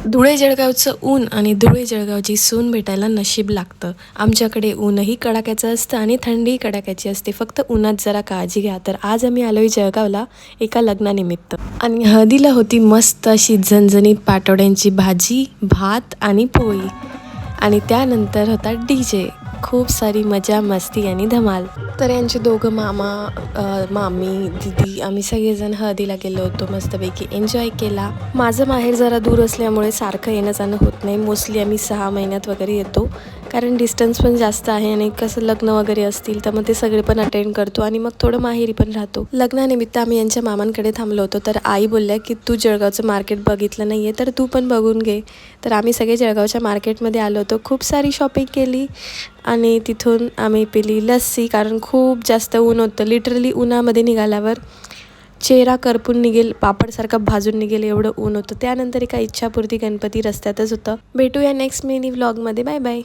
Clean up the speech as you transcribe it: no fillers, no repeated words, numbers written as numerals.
धुळे जळगावचं ऊन आणि धुळे जळगावची सून भेटायला नशीब लागतं. आमच्याकडे ऊनही कडाक्याचं असतं आणि थंडीही कडाक्याची असते. फक्त उन्हात जरा काळजी घ्या. तर आज आम्ही आलोय जळगावला एका लग्नानिमित्त आणि हळदीला होती मस्त अशी झणझणीत पाटोड्यांची भाजी, भात आणि पोळी आणि त्यानंतर होता DJ. खूप सारी मजा मस्ती आणि धमाल. तर यांचे दोघं मामा, मामी, दीदी आम्ही सगळेजण हळदीला गेलो होतो. मस्तपैकी एन्जॉय केला. माझं माहेर जरा दूर असल्यामुळे सारखं येणं जाणं होत नाही. मोस्टली आम्ही 6 महिन्यात वगैरे येतो, कारण डिस्टन्स पण जास्त आहे आणि कसं लग्न वगैरे असतील तर मग ते सगळे पण अटेंड करतो आणि मग थोडं माहेरी पण राहतो. लग्नानिमित्त आम्ही यांच्या मामांकडे थांबलो होतो. तर आई बोलल्या की तू जळगावचं मार्केट बघितलं नाही आहे तर तू पण बघून घे. तर आम्ही सगळे जळगावच्या मार्केटमध्ये आलो होतो. खूप सारी शॉपिंग केली आणि तिथून आम्ही पिली लस्सी, कारण खूप जास्त ऊन होतं. लिटरली उन्हामध्ये निघाल्यावर चेहरा करपून निघेल, पापडसारखा भाजून निघेल एवढं ऊन होतं. त्यानंतर एका इच्छापूर्ती गणपती रस्त्यातच होतं. भेटूया नेक्स्ट मिनी व्लॉगमध्ये. Bye bye.